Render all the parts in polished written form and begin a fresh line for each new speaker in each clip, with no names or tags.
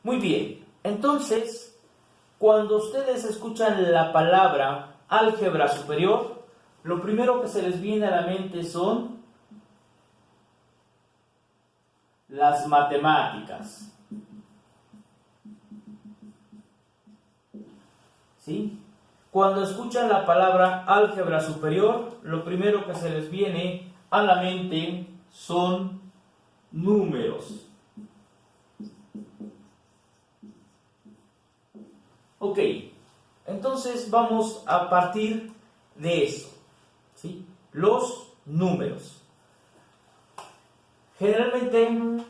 Muy bien, entonces, cuando ustedes escuchan la palabra álgebra superior, lo primero que se les viene a la mente son las matemáticas. ¿Sí? Cuando escuchan la palabra álgebra superior, lo primero que se les viene a la mente son números. Ok, entonces vamos a partir de eso, ¿sí? Los números. Generalmente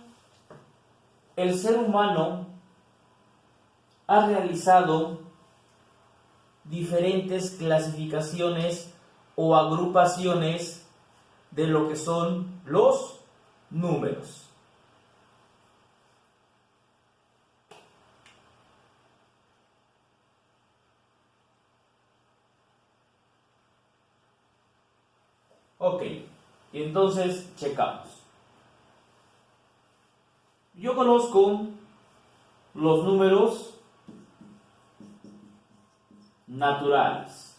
el ser humano ha realizado diferentes clasificaciones o agrupaciones de lo que son los números. Ok, y entonces checamos. Yo conozco los números naturales.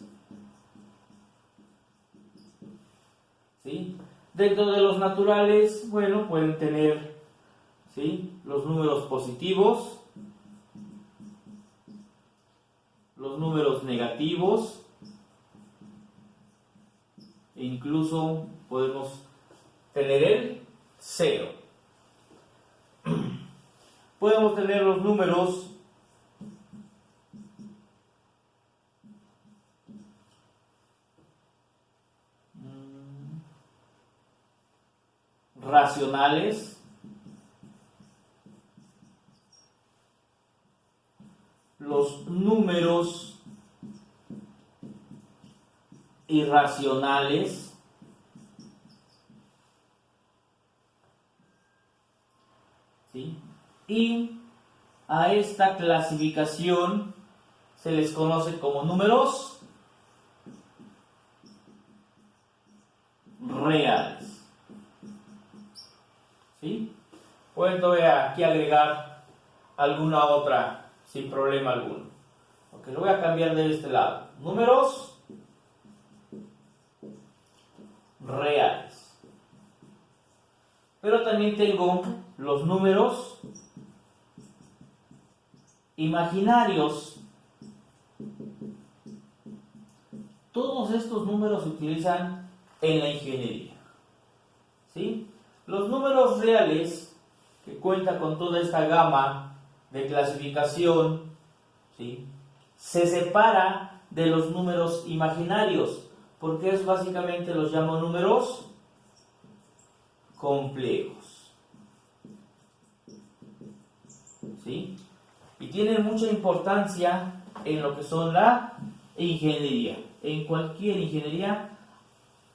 ¿Sí? Dentro de los naturales, bueno, pueden tener, ¿sí?, los números positivos, los números negativos, e incluso podemos tener el 0. Podemos tener los números racionales, los números irracionales, ¿sí?, y a esta clasificación se les conoce como números reales. ¿Sí? Pueden todavía aquí agregar alguna otra sin problema alguno. Ok, lo voy a cambiar de este lado. Números reales. Pero también tengo los números imaginarios. Todos estos números se utilizan en la ingeniería. ¿Sí? Los números reales, que cuentan con toda esta gama de clasificación, ¿sí?, se separa de los números imaginarios, porque es básicamente los llamo números complejos. ¿Sí? Y tienen mucha importancia en lo que son la ingeniería. En cualquier ingeniería,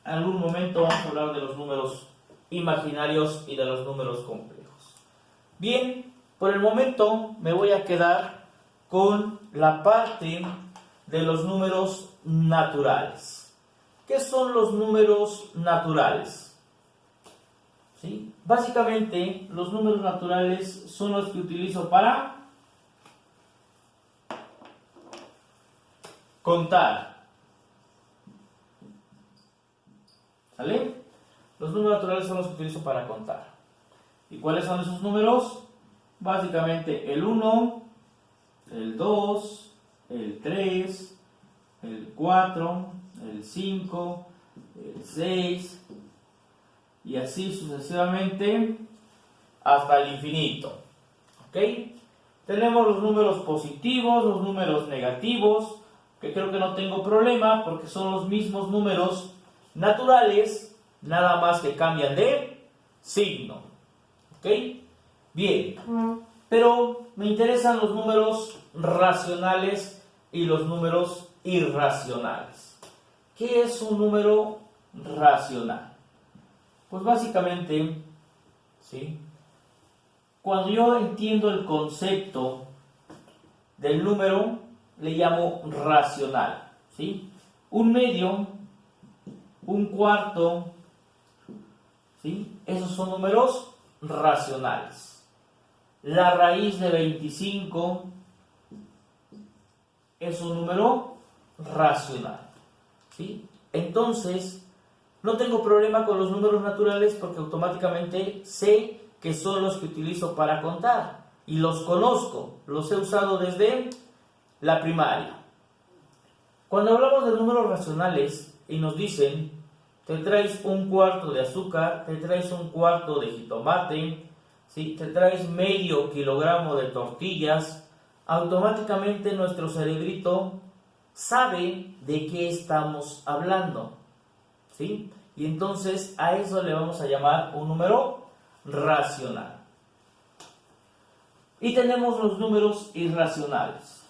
en algún momento vamos a hablar de los números imaginarios y de los números complejos. Bien, por el momento me voy a quedar con la parte de los números naturales. ¿Qué son los números naturales? ¿Sí? Básicamente, los números naturales son los que utilizo para contar. ¿Sale? Los números naturales son los que utilizo para contar. ¿Y cuáles son esos números? Básicamente el 1, el 2, el 3, el 4, el 5, el 6 y así sucesivamente hasta el infinito. ¿Ok? Tenemos los números positivos, los números negativos, que creo que no tengo problema porque son los mismos números naturales, nada más que cambian de signo. ¿Ok? Bien. Pero me interesan los números racionales y los números irracionales. ¿Qué es un número racional? Pues básicamente, ¿sí?, cuando yo entiendo el concepto del número, le llamo racional. ¿Sí? Un medio, un cuarto, ¿sí?, esos son números racionales. la raíz de 25 es un número racional, ¿sí? Entonces, no tengo problema con los números naturales porque automáticamente sé que son los que utilizo para contar y los conozco, los he usado desde la primaria. Cuando hablamos de números racionales y nos dicen, te traes un cuarto de azúcar, te traes un cuarto de jitomate, ¿sí? Te traes medio kilogramo de tortillas, automáticamente nuestro cerebrito sabe de qué estamos hablando, ¿sí? Y entonces a eso le vamos a llamar un número racional. Y tenemos los números irracionales.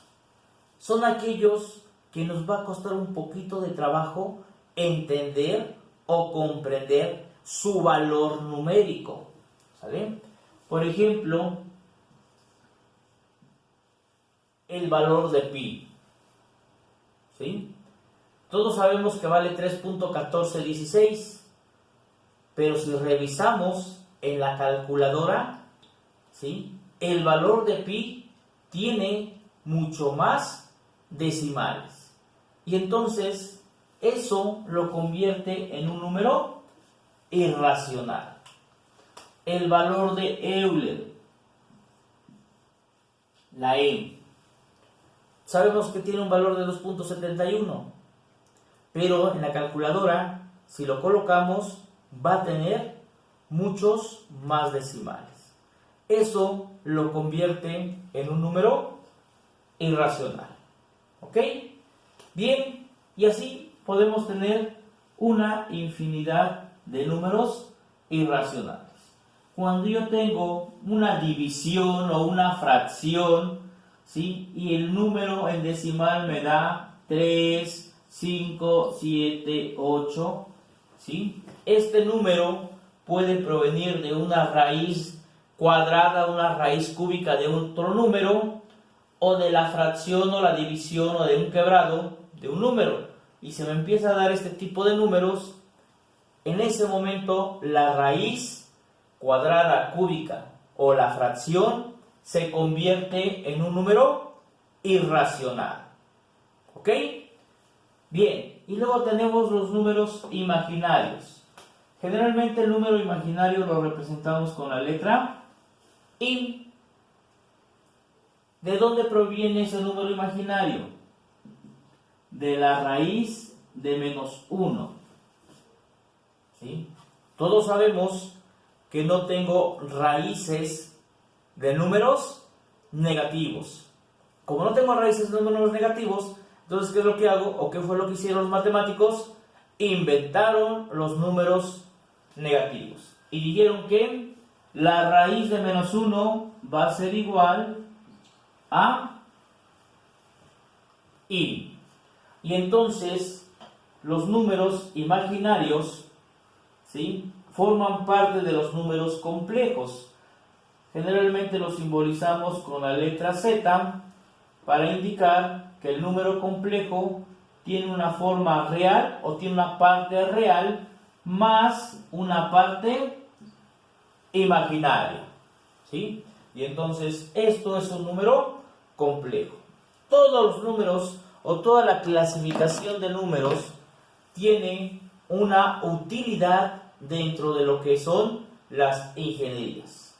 Son aquellos que nos va a costar un poquito de trabajo entender o comprender su valor numérico, ¿sale? Por ejemplo, el valor de pi, ¿sí? Todos sabemos que vale 3.1416, pero si revisamos en la calculadora, ¿sí? El valor de pi tiene mucho más decimales. Y entonces eso lo convierte en un número irracional. El valor de Euler, la E, sabemos que tiene un valor de 2.71, pero en la calculadora, si lo colocamos, va a tener muchos más decimales. Eso lo convierte en un número irracional. ¿Ok? Bien, y así podemos tener una infinidad de números irracionales. Cuando yo tengo una división o una fracción, ¿sí? Y el número en decimal me da 3, 5, 7, 8, ¿sí? Este número puede provenir de una raíz cuadrada, una raíz cúbica de otro número, o de la fracción o la división o de un quebrado de un número. Y se me empieza a dar este tipo de números, en ese momento la raíz cuadrada, cúbica o la fracción se convierte en un número irracional. ¿Ok? Bien, y luego tenemos los números imaginarios. Generalmente el número imaginario lo representamos con la letra I. ¿De dónde proviene ese número imaginario? De la raíz de menos 1. ¿Sí? Todos sabemos que no tengo raíces de números negativos. Como no tengo raíces de números negativos, entonces ¿qué es lo que hago? ¿O qué fue lo que hicieron los matemáticos? Inventaron los números negativos. Y dijeron que la raíz de menos 1 va a ser igual a I. Y entonces los números imaginarios, ¿sí?, forman parte de los números complejos. Generalmente los simbolizamos con la letra Z para indicar que el número complejo tiene una forma real o tiene una parte real más una parte imaginaria, ¿sí? Y entonces esto es un número complejo. Todos los números o toda la clasificación de números tiene una utilidad dentro de lo que son las ingenierías.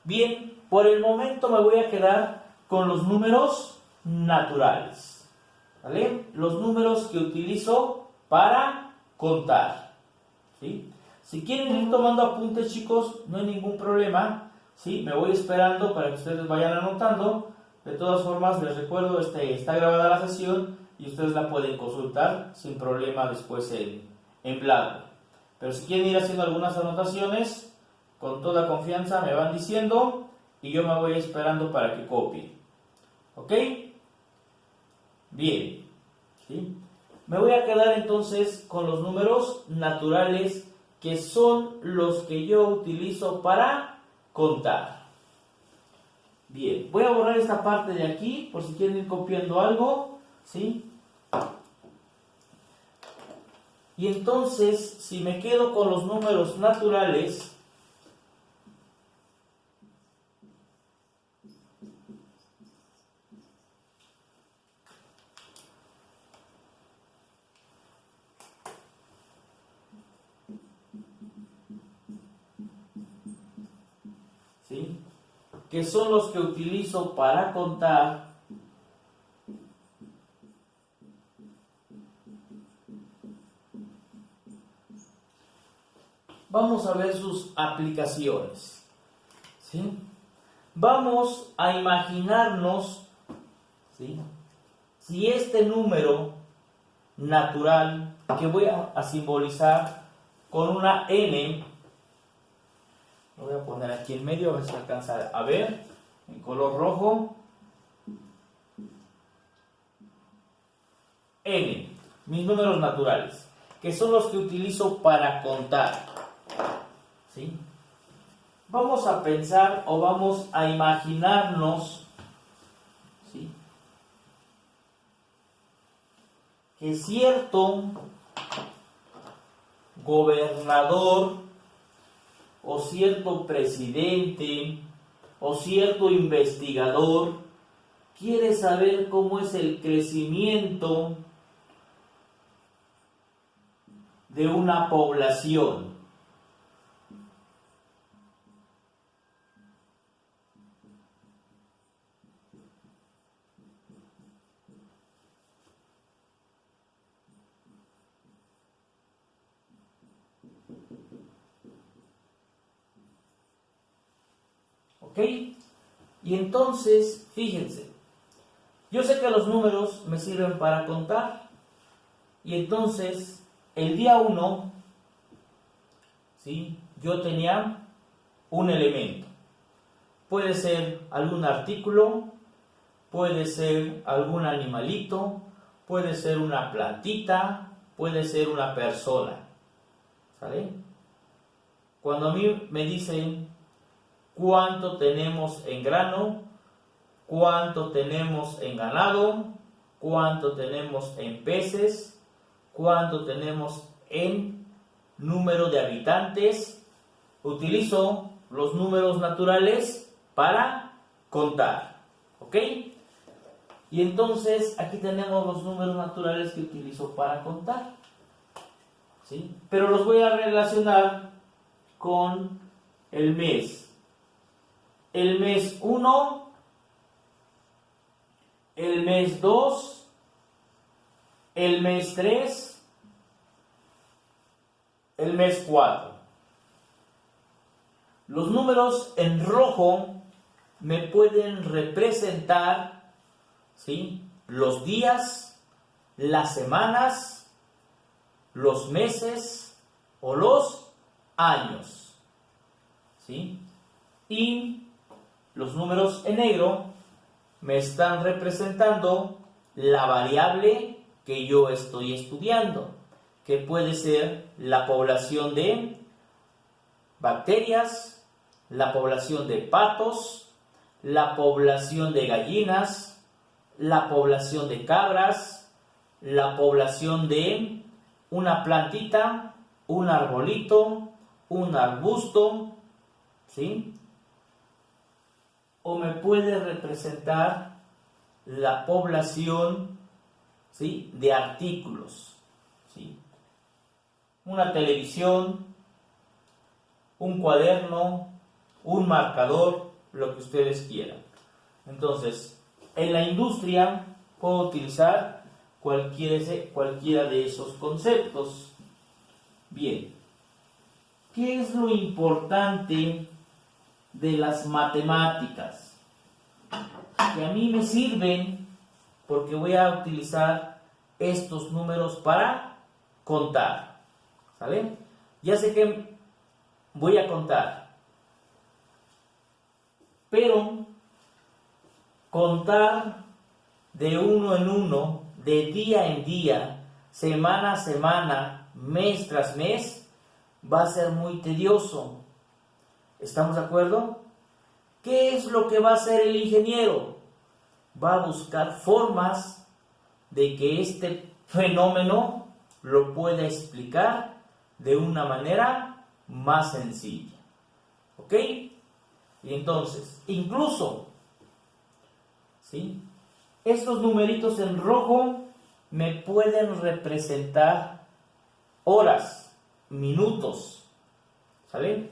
Bien, por el momento me voy a quedar con los números naturales, ¿vale? Los números que utilizo para contar, ¿sí? Si quieren ir tomando apuntes, chicos, no hay ningún problema, ¿sí? Me voy esperando para que ustedes vayan anotando. De todas formas, les recuerdo, está grabada la sesión y ustedes la pueden consultar sin problema después en Blackboard. Pero si quieren ir haciendo algunas anotaciones, con toda confianza me van diciendo y yo me voy esperando para que copien. ¿Ok? Bien. ¿Sí? Me voy a quedar entonces con los números naturales, que son los que yo utilizo para contar. Bien, voy a borrar esta parte de aquí por si quieren ir copiando algo, ¿sí? Y entonces, si me quedo con los números naturales, que son los que utilizo para contar, vamos a ver sus aplicaciones, ¿sí? Vamos a imaginarnos, ¿sí?, si este número natural, que voy a simbolizar con una n, lo voy a poner aquí en medio, a ver si alcanza a ver, en color rojo, n, mis números naturales, que son los que utilizo para contar, ¿sí? Vamos a pensar o vamos a imaginarnos, ¿sí?, que cierto gobernador o cierto presidente o cierto investigador quiere saber cómo es el crecimiento de una población. ¿Ok? Y entonces, fíjense, yo sé que los números me sirven para contar. Y entonces, el día 1, ¿sí?, yo tenía un elemento. Puede ser algún artículo, puede ser algún animalito, puede ser una plantita, puede ser una persona. ¿Sale? Cuando a mí me dicen cuánto tenemos en grano, cuánto tenemos en ganado, cuánto tenemos en peces, cuánto tenemos en número de habitantes, utilizo los números naturales para contar, ¿ok? Y entonces aquí tenemos los números naturales que utilizo para contar, ¿sí? Pero los voy a relacionar con el mes. El mes 1, el mes 2, el mes 3, el mes 4. Los números en rojo me pueden representar, ¿sí?, los días, las semanas, los meses o los años, ¿sí? Y los números en negro me están representando la variable que yo estoy estudiando, que puede ser la población de bacterias, la población de patos, la población de gallinas, la población de cabras, la población de una plantita, un arbolito, un arbusto, ¿sí? O me puede representar la población, ¿sí?, de artículos, ¿sí? Una televisión, un cuaderno, un marcador, lo que ustedes quieran. Entonces, en la industria puedo utilizar cualquiera de esos conceptos. Bien, ¿qué es lo importante de las matemáticas? Que a mí me sirven porque voy a utilizar estos números para contar, ¿sale? Ya sé que voy a contar, pero contar de uno en uno, de día en día, semana a semana, mes tras mes, va a ser muy tedioso. ¿Estamos de acuerdo? ¿Qué es lo que va a hacer el ingeniero? Va a buscar formas de que este fenómeno lo pueda explicar de una manera más sencilla. ¿Ok? Y entonces, incluso, ¿sí?, estos numeritos en rojo me pueden representar horas, minutos, ¿sale?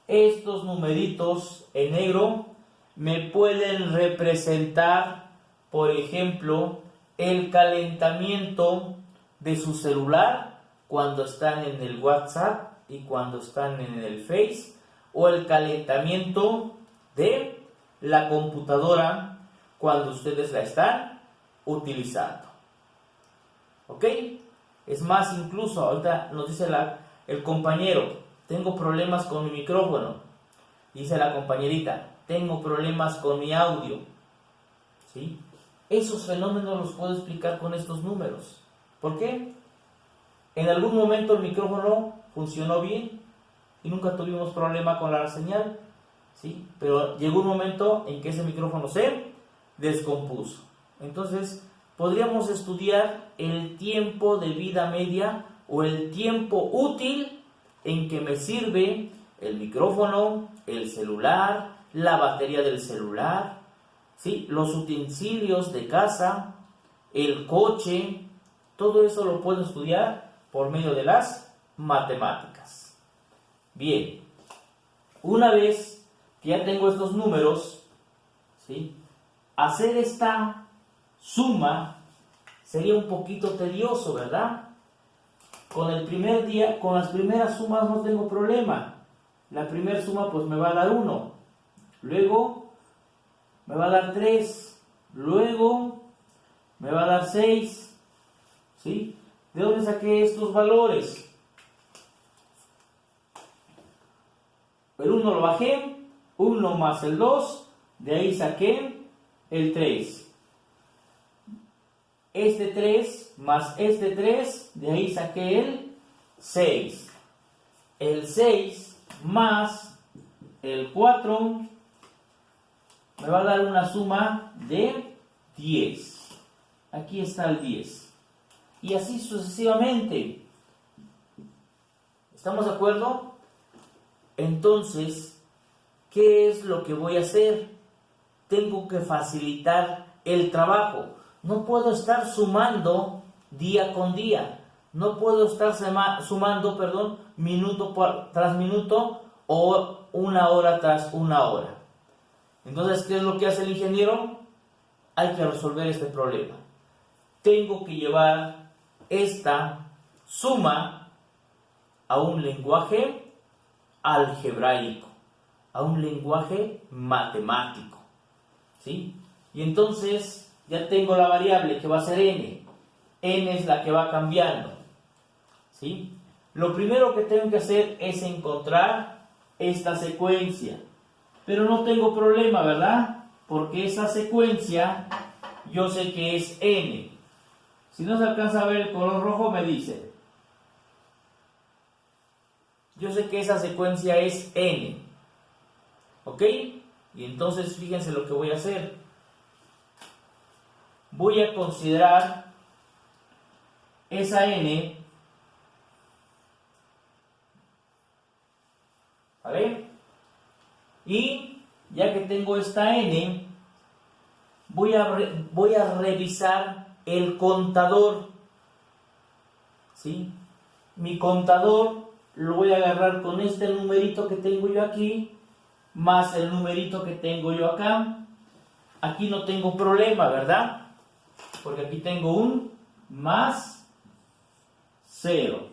Estos numeritos en negro me pueden representar, por ejemplo, el calentamiento de su celular cuando están en el WhatsApp y cuando están en el Face, o el calentamiento de la computadora cuando ustedes la están utilizando. ¿Ok? Es más, incluso ahorita nos dice el compañero, tengo problemas con mi micrófono. Dice la compañerita, tengo problemas con mi audio. ¿Sí? Esos fenómenos los puedo explicar con estos números. ¿Por qué? En algún momento el micrófono funcionó bien y nunca tuvimos problema con la señal, ¿sí? Pero llegó un momento en que ese micrófono se descompuso. Entonces, podríamos estudiar el tiempo de vida media o el tiempo útil en que me sirve el micrófono, el celular, la batería del celular, ¿sí? Los utensilios de casa, el coche, todo eso lo puedo estudiar por medio de las matemáticas. Bien, una vez que ya tengo estos números, ¿sí? Hacer esta suma sería un poquito tedioso, ¿verdad? Con el primer día, con las primeras sumas no tengo problema. La primera suma pues me va a dar 1, luego me va a dar 3, luego me va a dar 6, ¿sí? ¿De dónde saqué estos valores? El 1 lo bajé, 1 más el 2, de ahí saqué el 3. Este 3 más este 3, de ahí saqué el 6. El 6 más el 4 me va a dar una suma de 10. Aquí está el 10. Y así sucesivamente. ¿Estamos de acuerdo? Entonces, ¿qué es lo que voy a hacer? Tengo que facilitar el trabajo. No puedo estar sumando día con día. No puedo estar sumando, minuto tras minuto o una hora tras una hora. Entonces, ¿qué es lo que hace el ingeniero? Hay que resolver este problema. Tengo que llevar esta suma a un lenguaje algebraico, a un lenguaje matemático, ¿sí? Y entonces ya tengo la variable que va a ser n. N es la que va cambiando, ¿sí? Lo primero que tengo que hacer es encontrar esta secuencia, pero no tengo problema, ¿verdad? Porque esa secuencia yo sé que es n. Si no se alcanza a ver el color rojo, me dice. Yo sé que esa secuencia es n. ¿Ok? Y entonces fíjense lo que voy a hacer. Voy a considerar esa n, ¿vale? Y ya que tengo esta n, voy a revisar el contador, ¿sí? Mi contador lo voy a agarrar con este numerito que tengo yo aquí, más el numerito que tengo yo acá. Aquí no tengo problema, ¿verdad? Porque aquí tengo un más 0.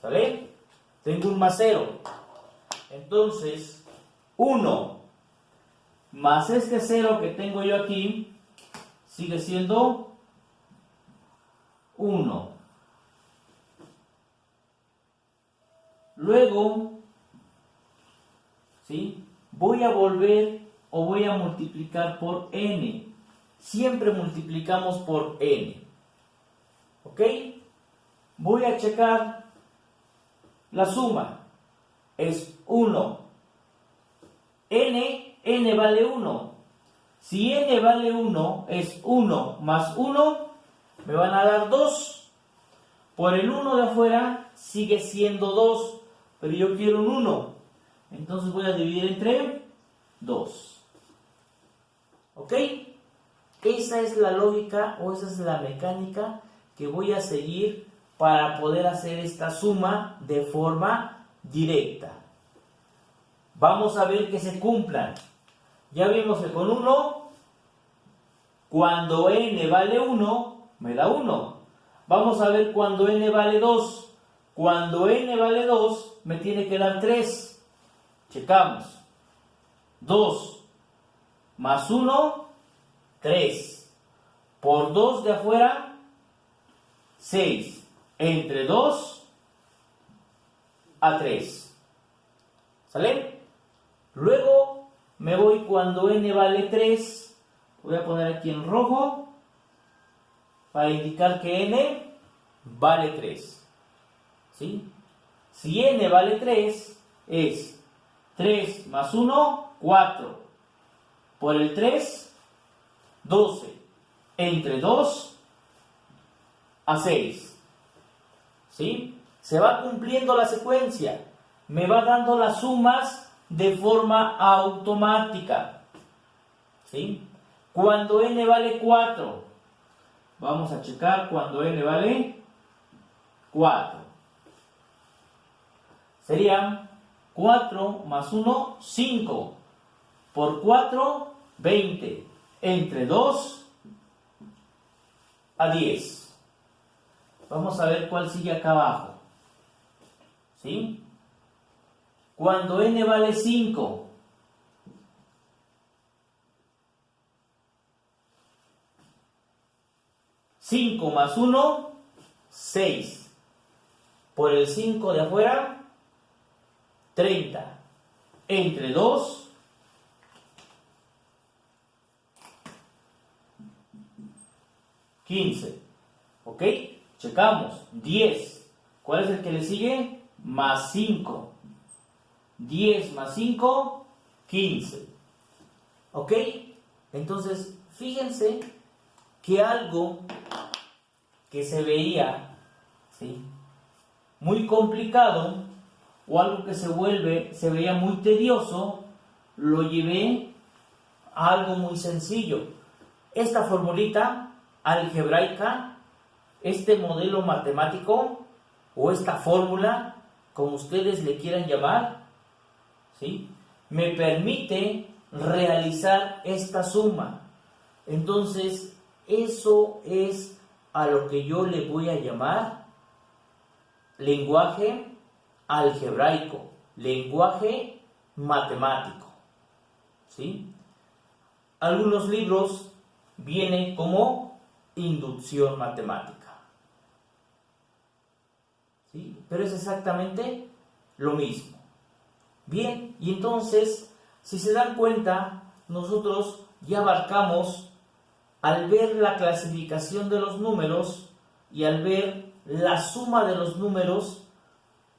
¿Sale? Tengo un más 0. Entonces, 1 más este 0 que tengo yo aquí sigue siendo 1. Luego, ¿sí? Voy a volver o voy a multiplicar por n. Siempre multiplicamos por n. ¿Ok? Voy a checar la suma. Es 1. N vale 1. Si n vale 1, es 1 más 1, me van a dar 2. Por el 1 de afuera sigue siendo 2, pero yo quiero un 1. Entonces voy a dividir entre 2. ¿Ok? Esa es la lógica o esa es la mecánica que voy a seguir para poder hacer esta suma de forma directa. Vamos a ver que se cumplan. Ya vimos que con 1, cuando n vale 1, me da 1. Vamos a ver cuando n vale 2. Cuando n vale 2, me tiene que dar 3. Checamos. 2 más 1, 3. Por 2 de afuera, 6. Entre 2 a 3. ¿Sale? Luego me voy cuando n vale 3. Voy a poner aquí en rojo para indicar que n vale 3. ¿Sí? Si n vale 3, es 3 más 1, 4. Por el 3, 12. Entre 2 a 6. ¿Sí? Se va cumpliendo la secuencia. Me va dando las sumas de forma automática. ¿Sí? Cuando n vale 4. Vamos a checar cuando n vale 4. Serían 4 más 1, 5. Por 4, 20. Entre 2 a 10. Vamos a ver cuál sigue acá abajo. ¿Sí? Cuando n vale 5. Cinco más 1, 6. Por el 5 de afuera, 30. Entre 2, 15. ¿Ok? Checamos. 10. ¿Cuál es el que le sigue? Más 5. 10 más 5, 15. ¿Ok? Entonces, fíjense que algo que se veía, ¿sí?, muy complicado, o algo que se veía muy tedioso, lo llevé a algo muy sencillo. Esta formulita algebraica, este modelo matemático, o esta fórmula, como ustedes le quieran llamar, ¿sí?, me permite realizar esta suma. Entonces, eso es a lo que yo le voy a llamar lenguaje algebraico, lenguaje matemático. ¿Sí? Algunos libros vienen como inducción matemática. ¿Sí? Pero es exactamente lo mismo. Bien, y entonces, si se dan cuenta, nosotros ya abarcamos, al ver la clasificación de los números y al ver la suma de los números,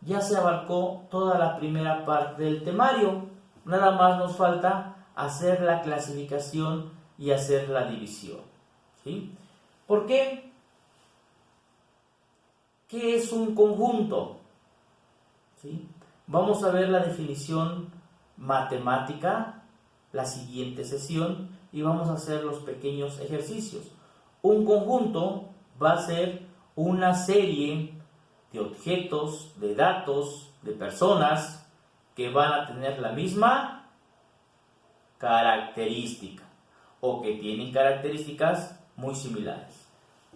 ya se abarcó toda la primera parte del temario. Nada más nos falta hacer la clasificación y hacer la división. ¿Sí? ¿Por qué? ¿Qué es un conjunto? ¿Sí? Vamos a ver la definición matemática la siguiente sesión y vamos a hacer los pequeños ejercicios. Un conjunto va a ser una serie de objetos, de datos, de personas que van a tener la misma característica o que tienen características muy similares.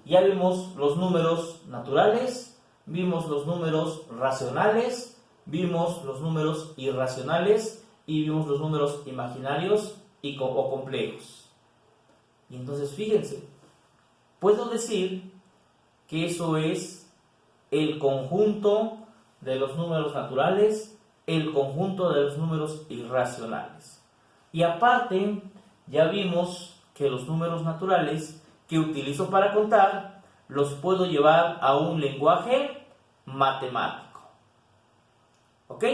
Ya vimos los números naturales, vimos los números racionales, vimos los números irracionales y vimos los números imaginarios o complejos. Y entonces fíjense, puedo decir que eso es el conjunto de los números naturales, el conjunto de los números irracionales. Y aparte, ya vimos que los números naturales que utilizo para contar los puedo llevar a un lenguaje matemático. ¿Ok?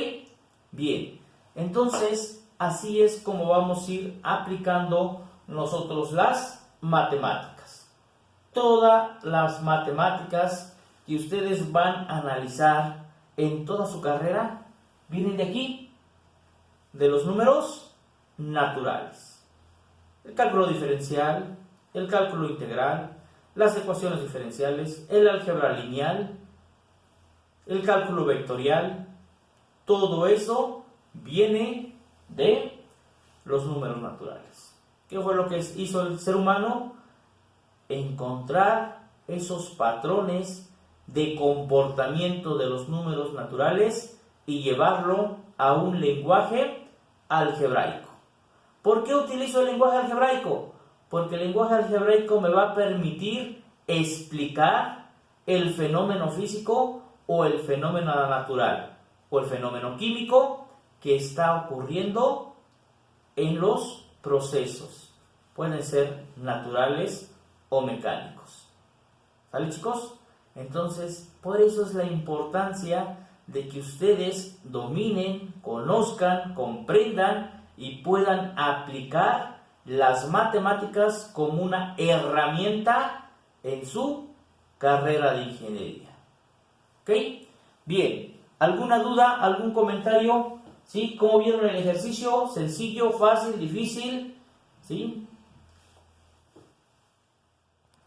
Bien, entonces así es como vamos a ir aplicando nosotros las matemáticas. Todas las matemáticas que ustedes van a analizar en toda su carrera vienen de aquí, de los números naturales. El cálculo diferencial, el cálculo integral, las ecuaciones diferenciales, el álgebra lineal, el cálculo vectorial, todo eso viene de los números naturales. ¿Qué fue lo que hizo el ser humano? Encontrar esos patrones de comportamiento de los números naturales y llevarlo a un lenguaje algebraico. ¿Por qué utilizo el lenguaje algebraico? Porque el lenguaje algebraico me va a permitir explicar el fenómeno físico o el fenómeno natural o el fenómeno químico que está ocurriendo en los procesos. Pueden ser naturales o mecánicos. ¿Sale, chicos? Entonces, por eso es la importancia de que ustedes dominen, conozcan, comprendan y puedan aplicar las matemáticas como una herramienta en su carrera de ingeniería. ¿Ok? Bien, ¿alguna duda, algún comentario? ¿Sí? ¿Cómo vieron el ejercicio? ¿Sencillo, fácil, difícil? ¿Sí?